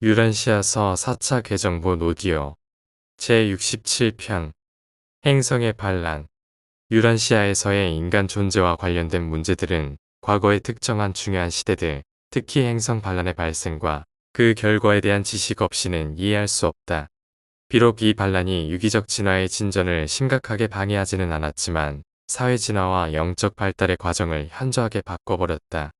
유란시아서 4차 개정본 오디오 제67편 행성의 반란. 유란시아에서의 인간 존재와 관련된 문제들은 과거의 특정한 중요한 시대들, 특히 행성 반란의 발생과 그 결과에 대한 지식 없이는 이해할 수 없다. 비록 이 반란이 유기적 진화의 진전을 심각하게 방해하지는 않았지만 사회 진화와 영적 발달의 과정을 현저하게 바꿔버렸다.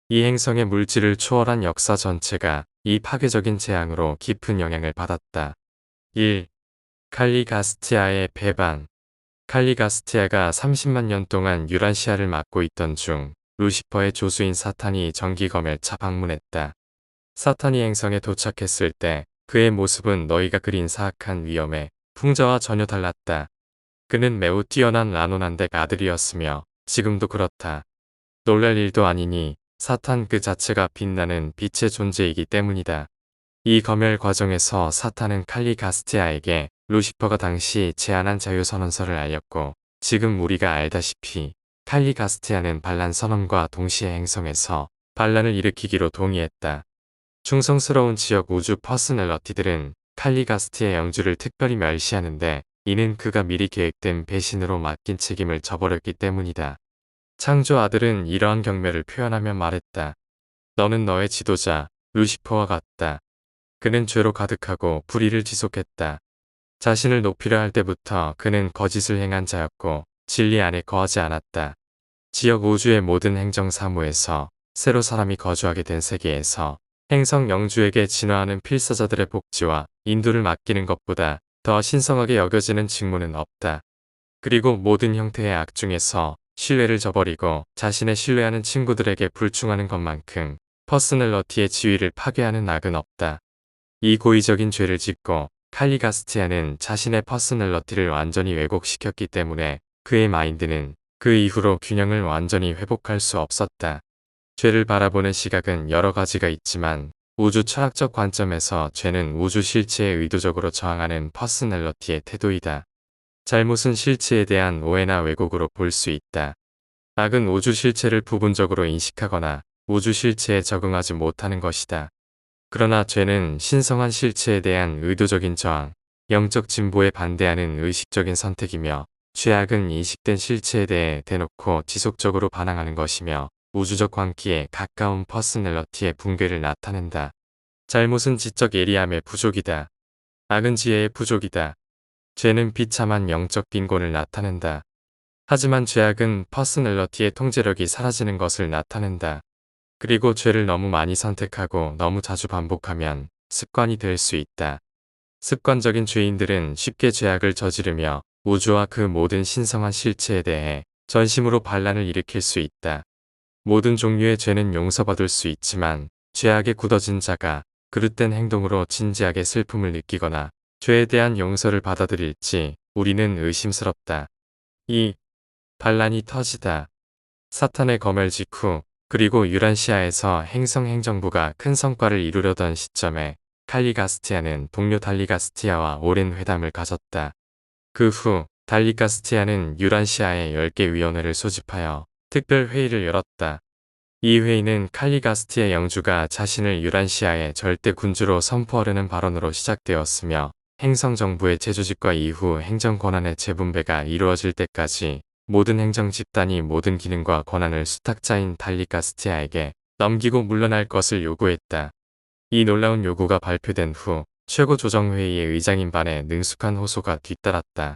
이 행성의 물질을 초월한 역사 전체가 이 파괴적인 재앙으로 깊은 영향을 받았다. 1. 칼리가스티아의 배반. 칼리가스티아가 30만 년 동안 유란시아를 맡고 있던 중 루시퍼의 조수인 사탄이 정기검열차 방문했다. 사탄이 행성에 도착했을 때 그의 모습은 너희가 그린 사악한 위험의 풍자와 전혀 달랐다. 그는 매우 뛰어난 라노난덱 아들이었으며 지금도 그렇다. 놀랄 일도 아니니 사탄 그 자체가 빛나는 빛의 존재이기 때문이다. 이 검열 과정에서 사탄은 칼리가스티아에게 루시퍼가 당시 제안한 자유선언서를 알렸고, 지금 우리가 알다시피 칼리가스티아는 반란 선언과 동시에 행성에서 반란을 일으키기로 동의했다. 충성스러운 지역 우주 퍼스널러티들은 칼리가스티아의 영주를 특별히 멸시하는데, 이는 그가 미리 계획된 배신으로 맡긴 책임을 져버렸기 때문이다. 창조 아들은 이러한 경멸을 표현하며 말했다. 너는 너의 지도자 루시퍼와 같다. 그는 죄로 가득하고 불의를 지속했다. 자신을 높이려 할 때부터 그는 거짓을 행한 자였고 진리 안에 거하지 않았다. 지역 우주의 모든 행정 사무에서 새로 사람이 거주하게 된 세계에서 행성 영주에게 진화하는 필사자들의 복지와 인도를 맡기는 것보다 더 신성하게 여겨지는 직무는 없다. 그리고 모든 형태의 악 중에서 신뢰를 저버리고 자신의 신뢰하는 친구들에게 불충하는 것만큼 퍼스널러티의 지위를 파괴하는 악은 없다. 이 고의적인 죄를 짓고 칼리가스티아는 자신의 퍼스널러티를 완전히 왜곡시켰기 때문에 그의 마인드는 그 이후로 균형을 완전히 회복할 수 없었다. 죄를 바라보는 시각은 여러 가지가 있지만 우주 철학적 관점에서 죄는 우주 실체에 의도적으로 저항하는 퍼스널러티의 태도이다. 잘못은 실체에 대한 오해나 왜곡으로 볼 수 있다. 악은 우주 실체를 부분적으로 인식하거나 우주 실체에 적응하지 못하는 것이다. 그러나 죄는 신성한 실체에 대한 의도적인 저항, 영적 진보에 반대하는 의식적인 선택이며, 죄악은 인식된 실체에 대해 대놓고 지속적으로 반항하는 것이며 우주적 광기에 가까운 퍼스널러티의 붕괴를 나타낸다. 잘못은 지적 예리함의 부족이다. 악은 지혜의 부족이다. 죄는 비참한 영적 빈곤을 나타낸다. 하지만 죄악은 퍼스널러티의 통제력이 사라지는 것을 나타낸다. 그리고 죄를 너무 많이 선택하고 너무 자주 반복하면 습관이 될 수 있다. 습관적인 죄인들은 쉽게 죄악을 저지르며 우주와 그 모든 신성한 실체에 대해 전심으로 반란을 일으킬 수 있다. 모든 종류의 죄는 용서받을 수 있지만 죄악에 굳어진 자가 그릇된 행동으로 진지하게 슬픔을 느끼거나 죄에 대한 용서를 받아들일지 우리는 의심스럽다. 2. 반란이 터지다. 사탄의 검열 직후 그리고 유란시아에서 행성 행정부가 큰 성과를 이루려던 시점에 칼리가스티아는 동료 달리가스티아와 오랜 회담을 가졌다. 그 후 달리가스티아는 유란시아의 10개 위원회를 소집하여 특별 회의를 열었다. 이 회의는 칼리가스티아 영주가 자신을 유란시아의 절대 군주로 선포하려는 발언으로 시작되었으며, 행성 정부의 재조직과 이후 행정 권한의 재분배가 이루어질 때까지 모든 행정 집단이 모든 기능과 권한을 수탁자인 달리가스티아에게 넘기고 물러날 것을 요구했다. 이 놀라운 요구가 발표된 후 최고조정회의의 의장인 반의 능숙한 호소가 뒤따랐다.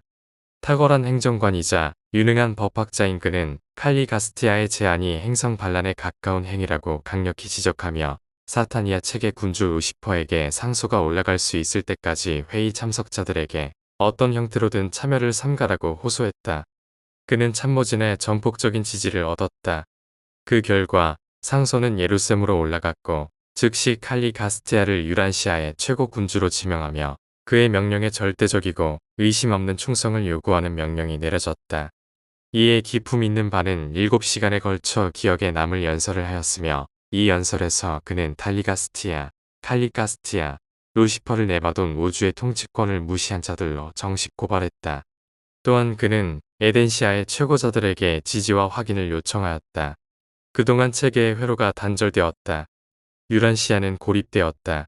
탁월한 행정관이자 유능한 법학자인 그는 칼리가스티아의 제안이 행성 반란에 가까운 행위라고 강력히 지적하며 사타니아 책의 군주 루시퍼에게 상소가 올라갈 수 있을 때까지 회의 참석자들에게 어떤 형태로든 참여를 삼가라고 호소했다. 그는 참모진의 전폭적인 지지를 얻었다. 그 결과 상소는 예루살렘으로 올라갔고 즉시 칼리가스티아를 유란시아의 최고 군주로 지명하며 그의 명령에 절대적이고 의심 없는 충성을 요구하는 명령이 내려졌다. 이에 기품 있는 바는 7시간에 걸쳐 기억에 남을 연설을 하였으며, 이 연설에서 그는 칼리가스티아, 루시퍼를 내봐둔 우주의 통치권을 무시한 자들로 정식 고발했다. 또한 그는 에덴시아의 최고자들에게 지지와 확인을 요청하였다. 그동안 체계의 회로가 단절되었다. 유란시아는 고립되었다.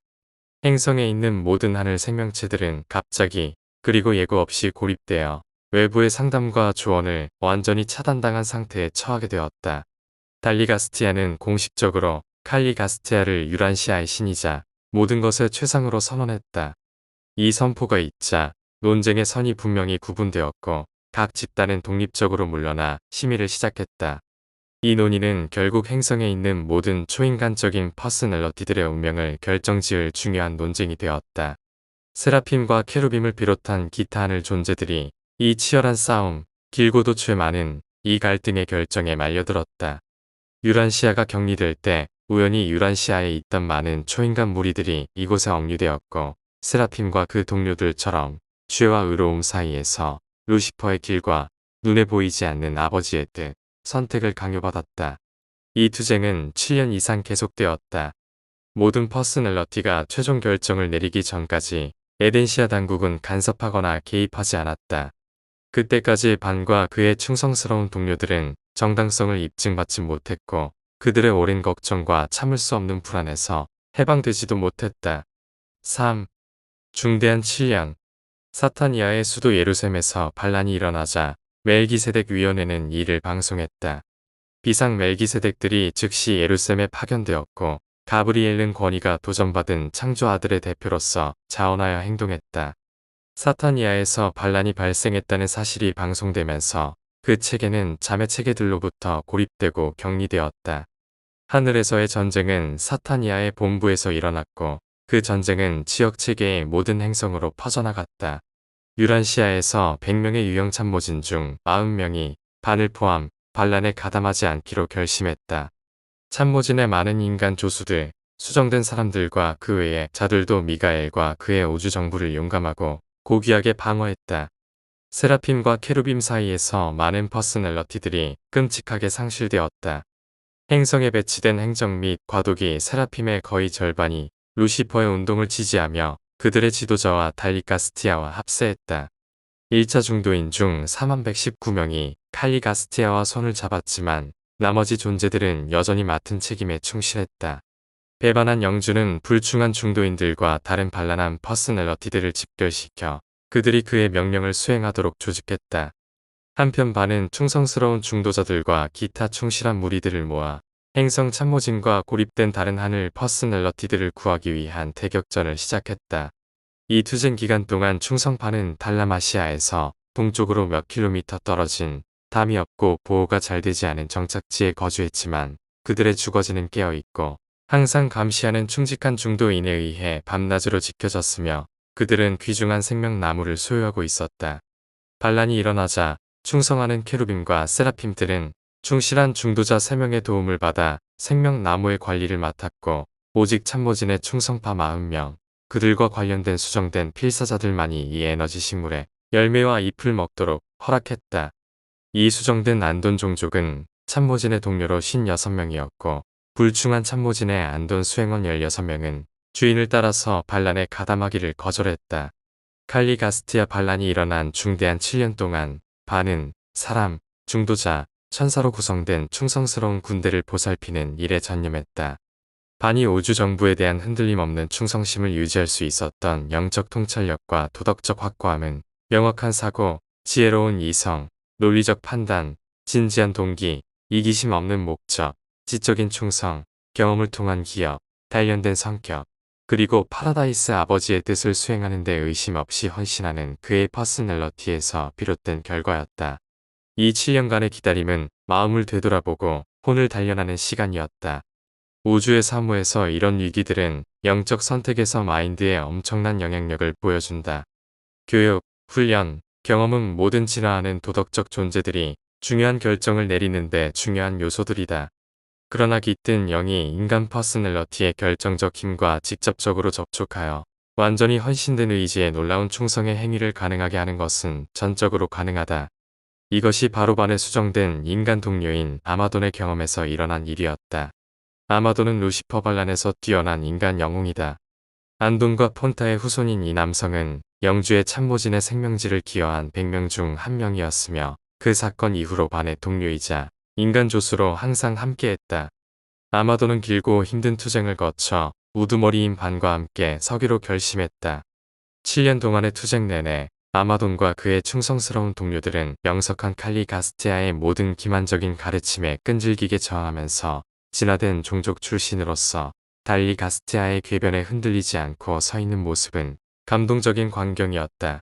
행성에 있는 모든 하늘 생명체들은 갑자기 그리고 예고 없이 고립되어 외부의 상담과 조언을 완전히 차단당한 상태에 처하게 되었다. 달리가스티아는 공식적으로 칼리가스티아를 유란시아의 신이자 모든 것의 최상으로 선언했다. 이 선포가 있자 논쟁의 선이 분명히 구분되었고 각 집단은 독립적으로 물러나 심의를 시작했다. 이 논의는 결국 행성에 있는 모든 초인간적인 퍼스널러티들의 운명을 결정지을 중요한 논쟁이 되었다. 세라핌과 케루빔을 비롯한 기타 하늘 존재들이 이 치열한 싸움, 길고도 죄 많은 이 갈등의 결정에 말려들었다. 유란시아가 격리될 때 우연히 유란시아에 있던 많은 초인간 무리들이 이곳에 억류되었고 세라핌과 그 동료들처럼 죄와 의로움 사이에서 루시퍼의 길과 눈에 보이지 않는 아버지의 뜻, 선택을 강요받았다. 이 투쟁은 7년 이상 계속되었다. 모든 퍼스널러티가 최종 결정을 내리기 전까지 에덴시아 당국은 간섭하거나 개입하지 않았다. 그때까지 반과 그의 충성스러운 동료들은 정당성을 입증받지 못했고 그들의 오랜 걱정과 참을 수 없는 불안에서 해방되지도 못했다. 3. 중대한 7년 사타니아의 수도 예루살렘에서 반란이 일어나자 멜기세덱 위원회는 이를 방송했다. 비상 멜기세덱들이 즉시 예루살렘에 파견되었고 가브리엘은 권위가 도전받은 창조 아들의 대표로서 자원하여 행동했다. 사타니아에서 반란이 발생했다는 사실이 방송되면서 그 체계는 자매 체계들로부터 고립되고 격리되었다. 하늘에서의 전쟁은 사타니아의 본부에서 일어났고 그 전쟁은 지역 체계의 모든 행성으로 퍼져나갔다. 유란시아에서 100명의 유형 참모진 중 40명이 반을 포함 반란에 가담하지 않기로 결심했다. 참모진의 많은 인간 조수들, 수정된 사람들과 그 외의 자들도 미가엘과 그의 우주 정부를 용감하고 고귀하게 방어했다. 세라핌과 케루빔 사이에서 많은 퍼스널러티들이 끔찍하게 상실되었다. 행성에 배치된 행정 및 과도기 세라핌의 거의 절반이 루시퍼의 운동을 지지하며 그들의 지도자와 달리가스티아와 합세했다. 1차 중도인 중 4119명이 칼리가스티아와 손을 잡았지만 나머지 존재들은 여전히 맡은 책임에 충실했다. 배반한 영주는 불충한 중도인들과 다른 반란한 퍼스널러티들을 집결시켜 그들이 그의 명령을 수행하도록 조직했다. 한편 반은 충성스러운 중도자들과 기타 충실한 무리들을 모아 행성 참모진과 고립된 다른 하늘 퍼스널러티들을 구하기 위한 대격전을 시작했다. 이 투쟁 기간 동안 충성파는 달라마시아에서 동쪽으로 몇 킬로미터 떨어진 담이 없고 보호가 잘 되지 않은 정착지에 거주했지만 그들의 주거지는 깨어있고 항상 감시하는 충직한 중도인에 의해 밤낮으로 지켜졌으며 그들은 귀중한 생명나무를 소유하고 있었다. 반란이 일어나자 충성하는 케루빔과 세라핌들은 충실한 중도자 3명의 도움을 받아 생명나무의 관리를 맡았고 오직 참모진의 충성파 40명, 그들과 관련된 수정된 필사자들만이 이 에너지 식물의 열매와 잎을 먹도록 허락했다. 이 수정된 안돈 종족은 참모진의 동료로 56명이었고 불충한 참모진의 안돈 수행원 16명은 주인을 따라서 반란에 가담하기를 거절했다. 칼리가스티아 반란이 일어난 중대한 7년 동안 반은 사람, 중도자, 천사로 구성된 충성스러운 군대를 보살피는 일에 전념했다. 반이 우주 정부에 대한 흔들림 없는 충성심을 유지할 수 있었던 영적 통찰력과 도덕적 확고함은 명확한 사고, 지혜로운 이성, 논리적 판단, 진지한 동기, 이기심 없는 목적, 지적인 충성, 경험을 통한 기억, 단련된 성격, 그리고 파라다이스 아버지의 뜻을 수행하는 데 의심 없이 헌신하는 그의 퍼스널러티에서 비롯된 결과였다. 이 7년간의 기다림은 마음을 되돌아보고 혼을 단련하는 시간이었다. 우주의 사무에서 이런 위기들은 영적 선택에서 마인드에 엄청난 영향력을 보여준다. 교육, 훈련, 경험은 모든 진화하는 도덕적 존재들이 중요한 결정을 내리는데 중요한 요소들이다. 그러나 깃든 영이 인간 퍼스널러티의 결정적 힘과 직접적으로 접촉하여 완전히 헌신된 의지에 놀라운 충성의 행위를 가능하게 하는 것은 전적으로 가능하다. 이것이 바로 반에 수정된 인간 동료인 아마돈의 경험에서 일어난 일이었다. 아마돈은 루시퍼 반란에서 뛰어난 인간 영웅이다. 안돈과 폰타의 후손인 이 남성은 영주의 참모진의 생명지를 기여한 100명 중 한 명이었으며 그 사건 이후로 반의 동료이자 인간 조수로 항상 함께했다. 아마돈은 길고 힘든 투쟁을 거쳐 우두머리인 반과 함께 서기로 결심했다. 7년 동안의 투쟁 내내 아마돈과 그의 충성스러운 동료들은 명석한 칼리가스티아의 모든 기만적인 가르침에 끈질기게 저항하면서 진화된 종족 출신으로서 달리가스티아의 궤변에 흔들리지 않고 서 있는 모습은 감동적인 광경이었다.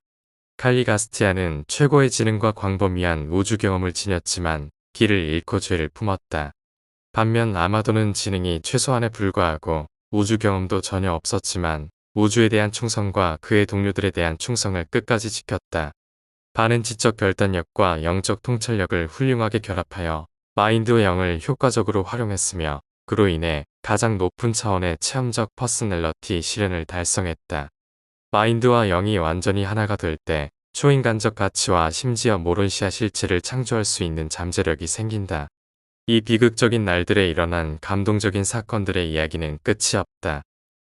칼리가스티아는 최고의 지능과 광범위한 우주 경험을 지녔지만 길을 잃고 죄를 품었다. 반면 아마도는 지능이 최소한에 불과하고 우주 경험도 전혀 없었지만 우주에 대한 충성과 그의 동료들에 대한 충성을 끝까지 지켰다. 반은 지적 결단력과 영적 통찰력을 훌륭하게 결합하여 마인드와 영을 효과적으로 활용했으며 그로 인해 가장 높은 차원의 체험적 퍼스널러티 실현을 달성했다. 마인드와 영이 완전히 하나가 될 때 초인간적 가치와 심지어 모론시아 실체를 창조할 수 있는 잠재력이 생긴다. 이 비극적인 날들에 일어난 감동적인 사건들의 이야기는 끝이 없다.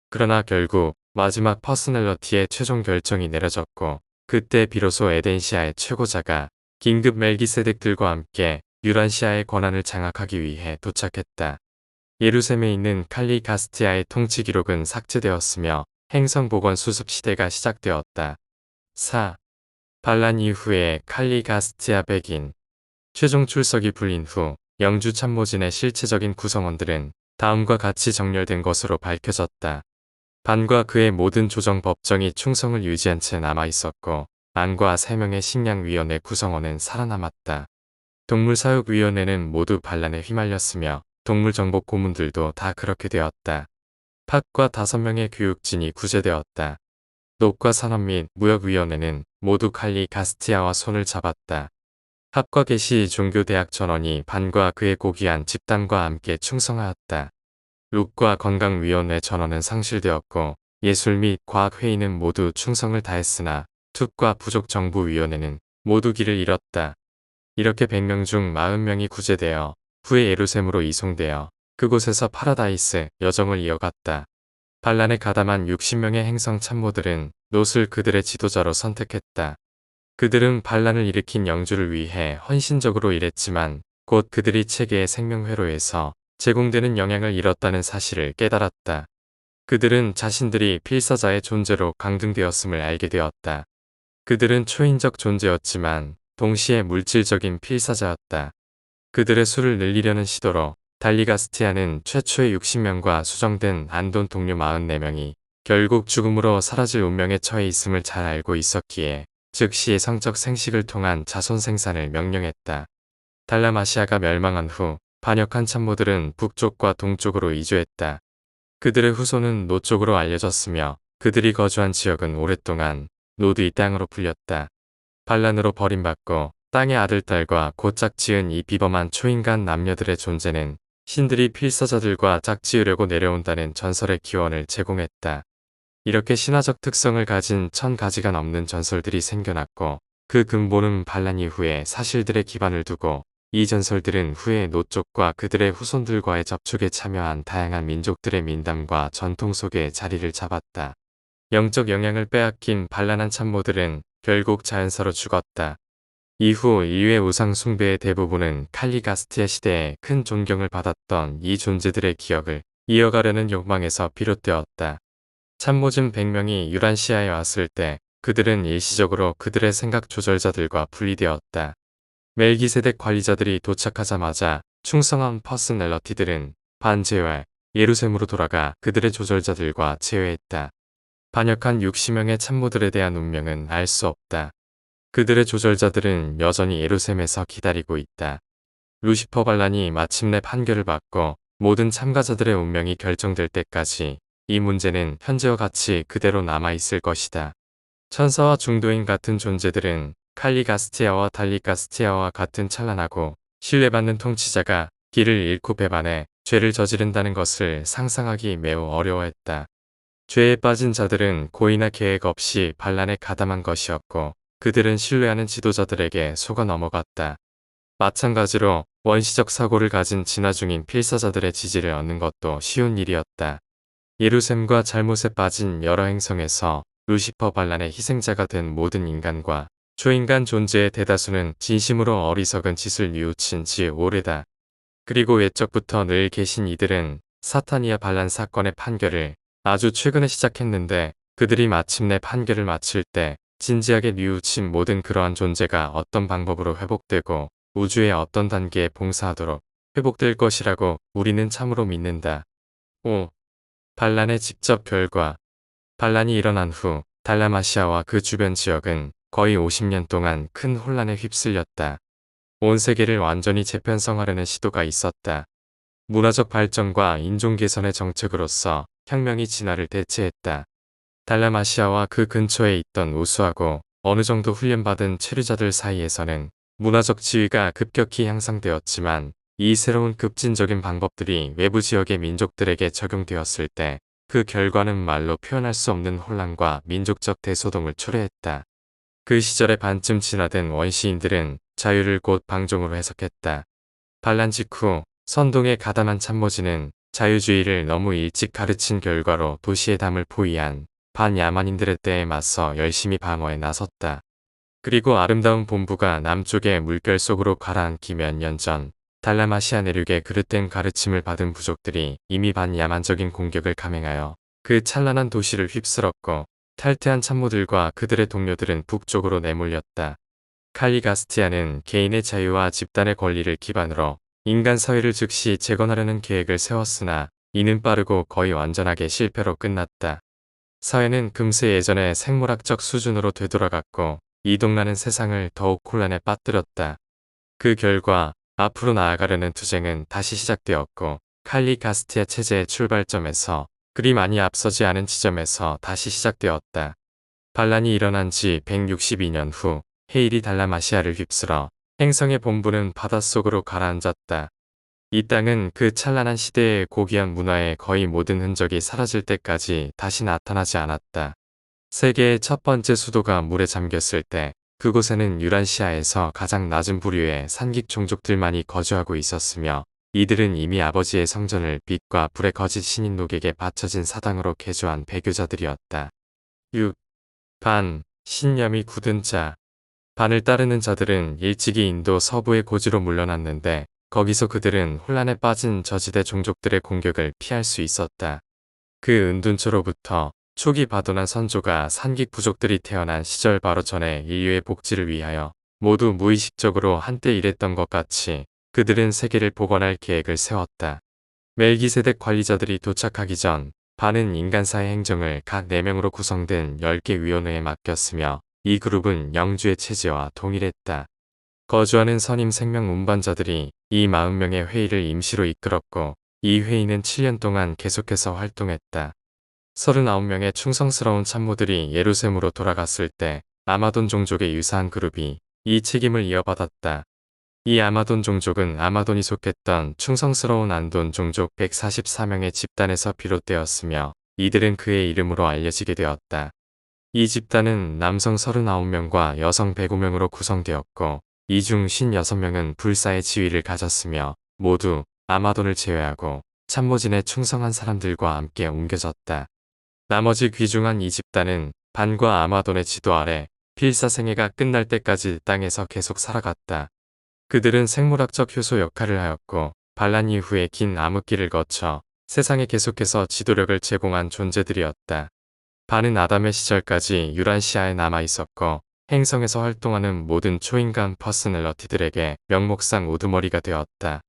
그러나 결국 마지막 퍼스널러티의 최종 결정이 내려졌고 그때 비로소 에덴시아의 최고자가 긴급 멜기세덱들과 함께 유란시아의 권한을 장악하기 위해 도착했다. 예루셈에 있는 칼리가스티아의 통치 기록은 삭제되었으며 행성 복원 수습 시대가 시작되었다. 4. 반란 이후에 칼리가스티아 백인 최종 출석이 불린 후 영주 참모진의 실체적인 구성원들은 다음과 같이 정렬된 것으로 밝혀졌다. 반과 그의 모든 조정 법정이 충성을 유지한 채 남아있었고 안과 3명의 식량위원회 구성원은 살아남았다. 동물사육위원회는 모두 반란에 휘말렸으며 동물정복 고문들도 다 그렇게 되었다. 팥과 5명의 교육진이 구제되었다. 녹과 산업 및 무역위원회는 모두 칼리가스티아와 손을 잡았다. 합과 계시 종교대학 전원이 반과 그의 고귀한 집단과 함께 충성하였다. 룩과 건강위원회 전원은 상실되었고 예술 및 과학회의는 모두 충성을 다했으나 툭과 부족정부위원회는 모두 길을 잃었다. 이렇게 100명 중 40명이 구제되어 후에 예루셈으로 이송되어 그곳에서 파라다이스 여정을 이어갔다. 반란에 가담한 60명의 행성 참모들은 롯을 그들의 지도자로 선택했다. 그들은 반란을 일으킨 영주를 위해 헌신적으로 일했지만 곧 그들이 체계의 생명회로에서 제공되는 영향을 잃었다는 사실을 깨달았다. 그들은 자신들이 필사자의 존재로 강등되었음을 알게 되었다. 그들은 초인적 존재였지만 동시에 물질적인 필사자였다. 그들의 수를 늘리려는 시도로 달리가스티아는 최초의 60명과 수정된 안돈 동료 44명이 결국 죽음으로 사라질 운명에 처해 있음을 잘 알고 있었기에 즉시 예성적 생식을 통한 자손 생산을 명령했다. 달라마시아가 멸망한 후 반역한 참모들은 북쪽과 동쪽으로 이주했다. 그들의 후손은 노 쪽으로 알려졌으며 그들이 거주한 지역은 오랫동안 노드의 땅으로 불렸다. 반란으로 버림받고 땅의 아들딸과 곧 짝지은 이 비범한 초인간 남녀들의 존재는 신들이 필사자들과 짝지으려고 내려온다는 전설의 기원을 제공했다. 이렇게 신화적 특성을 가진 1000가지가 넘는 전설들이 생겨났고 그 근본은 반란 이후의 사실들의 기반을 두고 이 전설들은 후에 노 쪽과 그들의 후손들과의 접촉에 참여한 다양한 민족들의 민담과 전통 속에 자리를 잡았다. 영적 영향을 빼앗긴 반란한 참모들은 결국 자연사로 죽었다. 이후 인류의 우상 숭배의 대부분은 칼리가스티아 시대에 큰 존경을 받았던 이 존재들의 기억을 이어가려는 욕망에서 비롯되었다. 참모진 100명이 유란시아에 왔을 때 그들은 일시적으로 그들의 생각 조절자들과 분리되었다. 멜기세덱 관리자들이 도착하자마자 충성한 퍼스널러티들은 반제외 예루셈으로 돌아가 그들의 조절자들과 제외했다. 반역한 60명의 참모들에 대한 운명은 알 수 없다. 그들의 조절자들은 여전히 예루셈에서 기다리고 있다. 루시퍼 반란이 마침내 판결을 받고 모든 참가자들의 운명이 결정될 때까지 이 문제는 현재와 같이 그대로 남아있을 것이다. 천사와 중도인 같은 존재들은 칼리가스티아와 달리가스티아와 같은 찬란하고 신뢰받는 통치자가 길을 잃고 배반해 죄를 저지른다는 것을 상상하기 매우 어려워했다. 죄에 빠진 자들은 고의나 계획 없이 반란에 가담한 것이었고 그들은 신뢰하는 지도자들에게 속아 넘어갔다. 마찬가지로 원시적 사고를 가진 진화 중인 필사자들의 지지를 얻는 것도 쉬운 일이었다. 예루셈과 잘못에 빠진 여러 행성에서 루시퍼 반란의 희생자가 된 모든 인간과 초인간 존재의 대다수는 진심으로 어리석은 짓을 뉘우친 지 오래다. 그리고 옛적부터 늘 계신 이들은 사타니아 반란 사건의 판결을 아주 최근에 시작했는데 그들이 마침내 판결을 마칠 때 진지하게 뉘우친 모든 그러한 존재가 어떤 방법으로 회복되고 우주의 어떤 단계에 봉사하도록 회복될 것이라고 우리는 참으로 믿는다. 5. 반란의 직접 결과. 반란이 일어난 후 달라마시아와 그 주변 지역은 거의 50년 동안 큰 혼란에 휩쓸렸다. 온 세계를 완전히 재편성하려는 시도가 있었다. 문화적 발전과 인종 개선의 정책으로서 혁명이 진화를 대체했다. 달라마시아와 그 근처에 있던 우수하고 어느 정도 훈련받은 체류자들 사이에서는 문화적 지위가 급격히 향상되었지만 이 새로운 급진적인 방법들이 외부 지역의 민족들에게 적용되었을 때 그 결과는 말로 표현할 수 없는 혼란과 민족적 대소동을 초래했다. 그 시절에 반쯤 진화된 원시인들은 자유를 곧 방종으로 해석했다. 반란 직후 선동에 가담한 참모진은 자유주의를 너무 일찍 가르친 결과로 도시의 담을 포위한 반야만인들의 때에 맞서 열심히 방어에 나섰다. 그리고 아름다운 본부가 남쪽의 물결 속으로 가라앉기 몇 년 전 달라마시아 내륙의 그릇된 가르침을 받은 부족들이 이미 반야만적인 공격을 감행하여 그 찬란한 도시를 휩쓸었고 탈퇴한 참모들과 그들의 동료들은 북쪽으로 내몰렸다. 칼리가스티아는 개인의 자유와 집단의 권리를 기반으로 인간 사회를 즉시 재건하려는 계획을 세웠으나 이는 빠르고 거의 완전하게 실패로 끝났다. 사회는 금세 예전의 생물학적 수준으로 되돌아갔고 이동나는 세상을 더욱 혼란에 빠뜨렸다. 그 결과 앞으로 나아가려는 투쟁은 다시 시작되었고 칼리가스티아 체제의 출발점에서 그리 많이 앞서지 않은 지점에서 다시 시작되었다. 반란이 일어난 지 162년 후 헤일이 달라마시아를 휩쓸어 행성의 본부는 바닷속으로 가라앉았다. 이 땅은 그 찬란한 시대의 고귀한 문화의 거의 모든 흔적이 사라질 때까지 다시 나타나지 않았다. 세계의 첫 번째 수도가 물에 잠겼을 때 그곳에는 유란시아에서 가장 낮은 부류의 산깃 종족들만이 거주하고 있었으며 이들은 이미 아버지의 성전을 빛과 불의 거짓 신인 녹에게 바쳐진 사당으로 개조한 배교자들이었다. 6. 반, 신념이 굳은 자. 반을 따르는 자들은 일찍이 인도 서부의 고지로 물러났는데 거기서 그들은 혼란에 빠진 저지대 종족들의 공격을 피할 수 있었다. 그 은둔초로부터 초기 바도난 선조가 산깃 부족들이 태어난 시절 바로 전에 인류의 복지를 위하여 모두 무의식적으로 한때 일했던 것 같이 그들은 세계를 복원할 계획을 세웠다. 멜기세덱 관리자들이 도착하기 전 반은 인간사의 행정을 각 4명으로 구성된 10개 위원회에 맡겼으며 이 그룹은 영주의 체제와 동일했다. 거주하는 선임 생명 운반자들이 이 40명의 회의를 임시로 이끌었고 이 회의는 7년 동안 계속해서 활동했다. 39명의 충성스러운 참모들이 예루셈으로 돌아갔을 때 아마돈 종족의 유사한 그룹이 이 책임을 이어받았다. 이 아마돈 종족은 아마돈이 속했던 충성스러운 안돈 종족 144명의 집단에서 비롯되었으며 이들은 그의 이름으로 알려지게 되었다. 이 집단은 남성 39명과 여성 105명으로 구성되었고 이 중 56명은 불사의 지위를 가졌으며 모두 아마돈을 제외하고 참모진에 충성한 사람들과 함께 옮겨졌다. 나머지 귀중한 이 집단은 반과 아마돈의 지도 아래 필사생애가 끝날 때까지 땅에서 계속 살아갔다. 그들은 생물학적 효소 역할을 하였고 반란 이후의 긴 암흑기를 거쳐 세상에 계속해서 지도력을 제공한 존재들이었다. 반은 아담의 시절까지 유란시아에 남아있었고 행성에서 활동하는 모든 초인간 퍼스널러티들에게 명목상 우두머리가 되었다.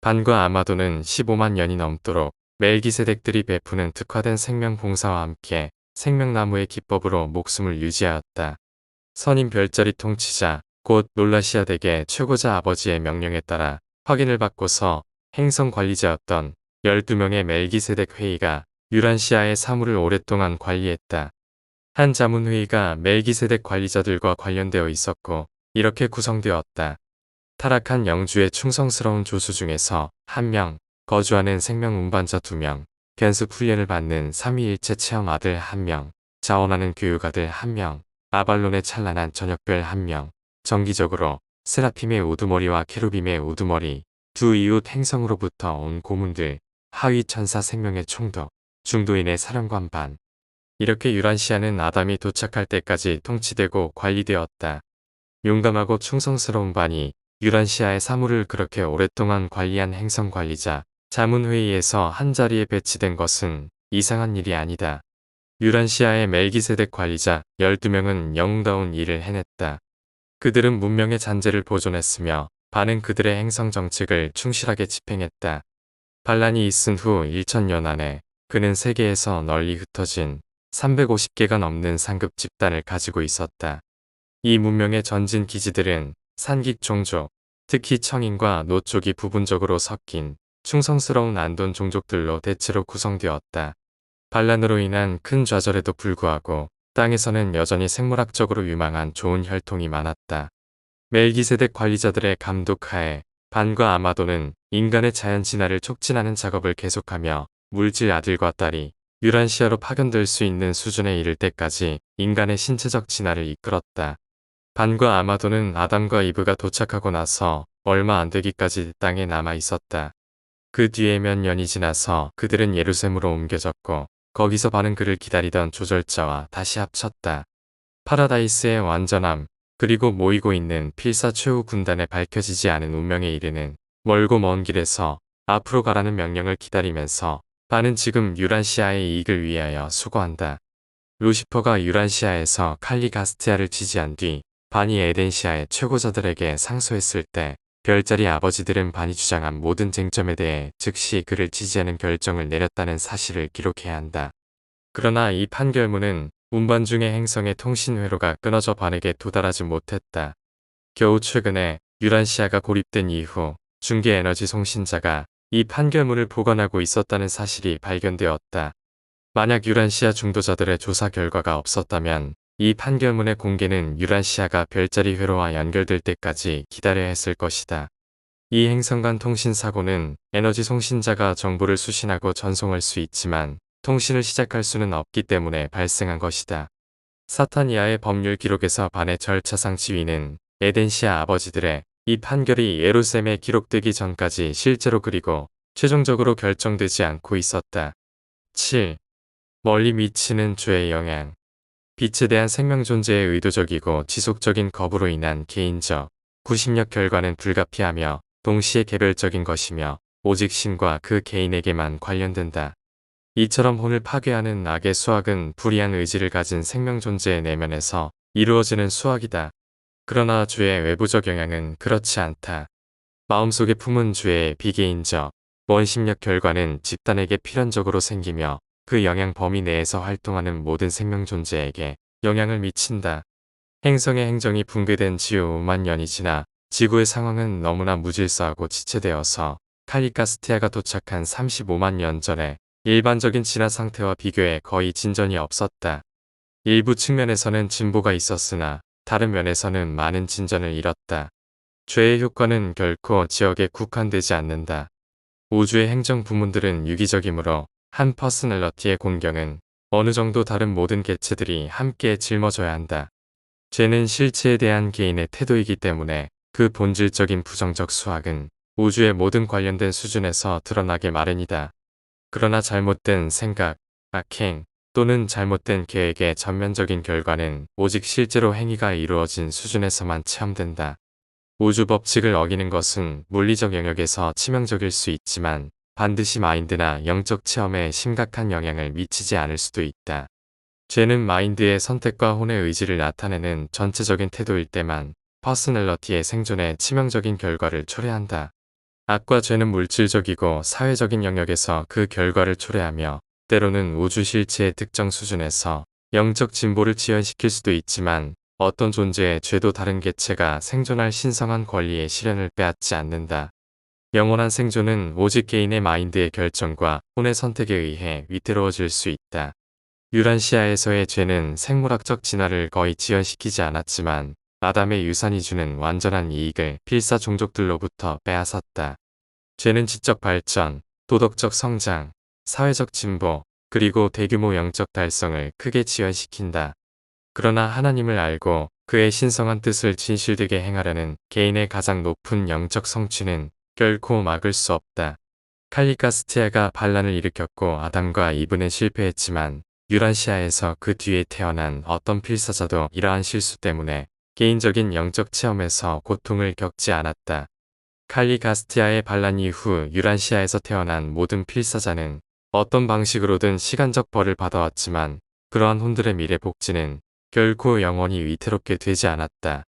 반과 아마도는 15만 년이 넘도록 멜기세덱들이 베푸는 특화된 생명 봉사와 함께 생명나무의 기법으로 목숨을 유지하였다. 선임 별자리 통치자 곧 놀라시아 덱의 최고자 아버지의 명령에 따라 확인을 받고서 행성 관리자였던 12명의 멜기세덱 회의가 유란시아의 사물을 오랫동안 관리했다. 한 자문회의가 멜기세덱 관리자들과 관련되어 있었고 이렇게 구성되었다. 타락한 영주의 충성스러운 조수 중에서 1명, 거주하는 생명 운반자 2명, 견습 훈련을 받는 삼위일체 체험 아들 1명, 자원하는 교육 아들 1명, 아발론의 찬란한 저녁별 1명, 정기적으로 세라핌의 우두머리와 케루빔의 우두머리, 두 이웃 행성으로부터 온 고문들, 하위 천사 생명의 총독, 중도인의 사령관 반. 이렇게 유란시아는 아담이 도착할 때까지 통치되고 관리되었다. 용감하고 충성스러운 반이 유란시아의 사물을 그렇게 오랫동안 관리한 행성 관리자, 자문회의에서 한자리에 배치된 것은 이상한 일이 아니다. 유란시아의 멜기세덱 관리자 12명은 영웅다운 일을 해냈다. 그들은 문명의 잔재를 보존했으며 반은 그들의 행성 정책을 충실하게 집행했다. 반란이 있은 후 1000년 안에 그는 세계에서 널리 흩어진 350개가 넘는 상급 집단을 가지고 있었다. 이 문명의 전진 기지들은 산깃 종족, 특히 청인과 노족이 부분적으로 섞인 충성스러운 안돈 종족들로 대체로 구성되었다. 반란으로 인한 큰 좌절에도 불구하고 땅에서는 여전히 생물학적으로 유망한 좋은 혈통이 많았다. 멜기세덱 관리자들의 감독하에 반과 아마도는 인간의 자연 진화를 촉진하는 작업을 계속하며 물질 아들과 딸이 유란시아로 파견될 수 있는 수준에 이를 때까지 인간의 신체적 진화를 이끌었다. 반과 아마도는 아담과 이브가 도착하고 나서 얼마 안 되기까지 땅에 남아 있었다. 그 뒤에 몇 년이 지나서 그들은 예루살렘으로 옮겨졌고 거기서 반은 그를 기다리던 조절자와 다시 합쳤다. 파라다이스의 완전함, 그리고 모이고 있는 필사 최후 군단에 밝혀지지 않은 운명에 이르는 멀고 먼 길에서 앞으로 가라는 명령을 기다리면서 반은 지금 유란시아의 이익을 위하여 수고한다. 루시퍼가 유란시아에서 칼리가스티아를 지지한 뒤 반이 에덴시아의 최고자들에게 상소했을 때 별자리 아버지들은 반이 주장한 모든 쟁점에 대해 즉시 그를 지지하는 결정을 내렸다는 사실을 기록해야 한다. 그러나 이 판결문은 운반중의 행성의 통신 회로가 끊어져 반에게 도달하지 못했다. 겨우 최근에 유란시아가 고립된 이후 중계에너지 송신자가 이 판결문을 보관하고 있었다는 사실이 발견되었다. 만약 유란시아 중도자들의 조사 결과가 없었다면 이 판결문의 공개는 유란시아가 별자리 회로와 연결될 때까지 기다려야 했을 것이다. 이 행성 간 통신 사고는 에너지 송신자가 정보를 수신하고 전송할 수 있지만 통신을 시작할 수는 없기 때문에 발생한 것이다. 사타니아의 법률 기록에서 반의 절차상 지위는 에덴시아 아버지들의 이 판결이 예루살렘에 기록되기 전까지 실제로 그리고 최종적으로 결정되지 않고 있었다. 7. 멀리 미치는 죄의 영향. 빛에 대한 생명 존재의 의도적이고 지속적인 거부로 인한 개인적, 구심력 결과는 불가피하며 동시에 개별적인 것이며 오직 신과 그 개인에게만 관련된다. 이처럼 혼을 파괴하는 악의 수학은 불의한 의지를 가진 생명 존재의 내면에서 이루어지는 수학이다. 그러나 죄의 외부적 영향은 그렇지 않다. 마음속에 품은 죄의 비개인적, 원심력 결과는 집단에게 필연적으로 생기며 그 영향 범위 내에서 활동하는 모든 생명 존재에게 영향을 미친다. 행성의 행정이 붕괴된 지 5만 년이 지나 지구의 상황은 너무나 무질서하고 지체되어서 칼리가스티아가 도착한 35만 년 전에 일반적인 진화 상태와 비교해 거의 진전이 없었다. 일부 측면에서는 진보가 있었으나 다른 면에서는 많은 진전을 이뤘다. 죄의 효과는 결코 지역에 국한되지 않는다. 우주의 행정 부문들은 유기적이므로 한 퍼스널러티의 공경은 어느 정도 다른 모든 개체들이 함께 짊어져야 한다. 죄는 실체에 대한 개인의 태도이기 때문에 그 본질적인 부정적 수학은 우주의 모든 관련된 수준에서 드러나게 마련이다. 그러나 잘못된 생각, 악행 또는 잘못된 계획의 전면적인 결과는 오직 실제로 행위가 이루어진 수준에서만 체험된다. 우주 법칙을 어기는 것은 물리적 영역에서 치명적일 수 있지만 반드시 마인드나 영적 체험에 심각한 영향을 미치지 않을 수도 있다. 죄는 마인드의 선택과 혼의 의지를 나타내는 전체적인 태도일 때만 퍼스널러티의 생존에 치명적인 결과를 초래한다. 악과 죄는 물질적이고 사회적인 영역에서 그 결과를 초래하며 때로는 우주 실체의 특정 수준에서 영적 진보를 지연시킬 수도 있지만 어떤 존재의 죄도 다른 개체가 생존할 신성한 권리의 실현을 빼앗지 않는다. 영원한 생존은 오직 개인의 마인드의 결정과 혼의 선택에 의해 위태로워질 수 있다. 유란시아에서의 죄는 생물학적 진화를 거의 지연시키지 않았지만 아담의 유산이 주는 완전한 이익을 필사 종족들로부터 빼앗았다. 죄는 지적 발전, 도덕적 성장, 사회적 진보, 그리고 대규모 영적 달성을 크게 지연시킨다. 그러나 하나님을 알고 그의 신성한 뜻을 진실되게 행하려는 개인의 가장 높은 영적 성취는 결코 막을 수 없다. 칼리가스티아가 반란을 일으켰고 아담과 이브는 실패했지만 유란시아에서 그 뒤에 태어난 어떤 필사자도 이러한 실수 때문에 개인적인 영적 체험에서 고통을 겪지 않았다. 칼리가스티아의 반란 이후 유란시아에서 태어난 모든 필사자는 어떤 방식으로든 시간적 벌을 받아왔지만 그러한 혼들의 미래 복지는 결코 영원히 위태롭게 되지 않았다.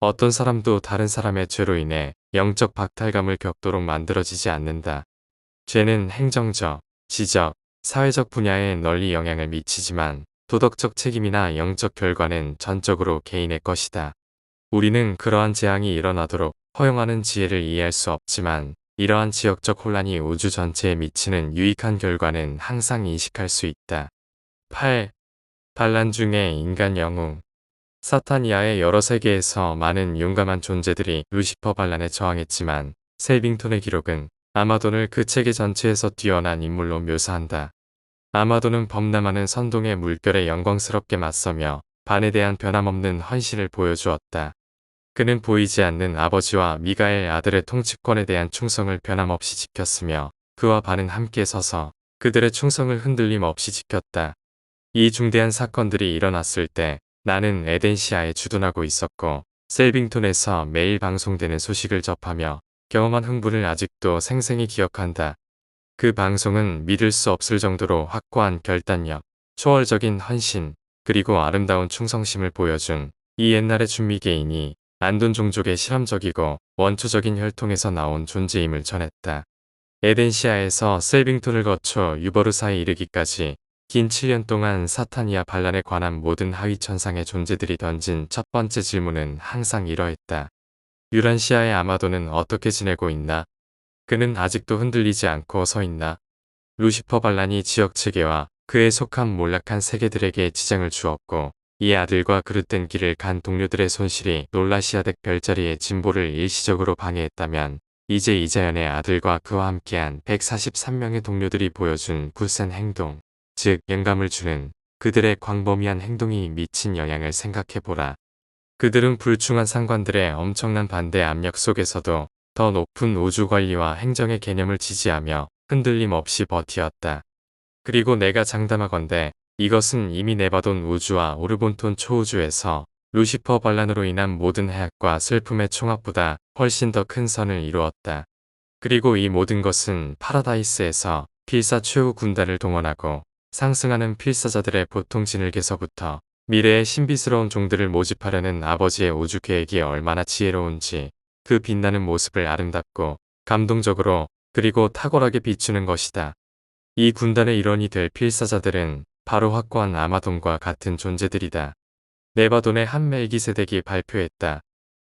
어떤 사람도 다른 사람의 죄로 인해 영적 박탈감을 겪도록 만들어지지 않는다. 죄는 행정적, 지적, 사회적 분야에 널리 영향을 미치지만 도덕적 책임이나 영적 결과는 전적으로 개인의 것이다. 우리는 그러한 재앙이 일어나도록 허용하는 지혜를 이해할 수 없지만 이러한 지역적 혼란이 우주 전체에 미치는 유익한 결과는 항상 인식할 수 있다. 8. 반란 중에 인간 영웅. 사탄 이하의 여러 세계에서 많은 용감한 존재들이 루시퍼 반란에 저항했지만 셀빙턴의 기록은 아마돈을 그 체계 전체에서 뛰어난 인물로 묘사한다. 아마돈은 범람하는 선동의 물결에 영광스럽게 맞서며 반에 대한 변함없는 헌신을 보여주었다. 그는 보이지 않는 아버지와 미가엘 아들의 통치권에 대한 충성을 변함없이 지켰으며 그와 반은 함께 서서 그들의 충성을 흔들림 없이 지켰다. 이 중대한 사건들이 일어났을 때 나는 에덴시아에 주둔하고 있었고 셀빙톤에서 매일 방송되는 소식을 접하며 경험한 흥분을 아직도 생생히 기억한다. 그 방송은 믿을 수 없을 정도로 확고한 결단력, 초월적인 헌신, 그리고 아름다운 충성심을 보여준 이 옛날의 준미개인이 안돈 종족의 실험적이고 원초적인 혈통에서 나온 존재임을 전했다. 에덴시아에서 셀빙톤을 거쳐 유버르사에 이르기까지 긴 7년 동안 사탄이야 반란에 관한 모든 하위천상의 존재들이 던진 첫 번째 질문은 항상 이러했다. 유란시아의 아마도는 어떻게 지내고 있나? 그는 아직도 흔들리지 않고 서 있나? 루시퍼 반란이 지역 체계와 그에 속한 몰락한 세계들에게 지장을 주었고 이 아들과 그릇된 길을 간 동료들의 손실이 놀라시아덱 별자리의 진보를 일시적으로 방해했다면 이제 이자연의 아들과 그와 함께한 143명의 동료들이 보여준 굳센 행동, 즉 영감을 주는 그들의 광범위한 행동이 미친 영향을 생각해보라. 그들은 불충한 상관들의 엄청난 반대 압력 속에서도 더 높은 우주 관리와 행정의 개념을 지지하며 흔들림 없이 버티었다. 그리고 내가 장담하건대 이것은 이미 네바돈 우주와 오르본톤 초우주에서 루시퍼 반란으로 인한 모든 해악과 슬픔의 총합보다 훨씬 더 큰 선을 이루었다. 그리고 이 모든 것은 파라다이스에서 필사 최후 군단을 동원하고 상승하는 필사자들의 보통 진흙에서부터 미래의 신비스러운 종들을 모집하려는 아버지의 우주 계획이 얼마나 지혜로운지 그 빛나는 모습을 아름답고 감동적으로 그리고 탁월하게 비추는 것이다. 이 군단의 일원이 될 필사자들은 바로 확고한 아마돈과 같은 존재들이다. 네바돈의 한 멜기세덱이 발표했다.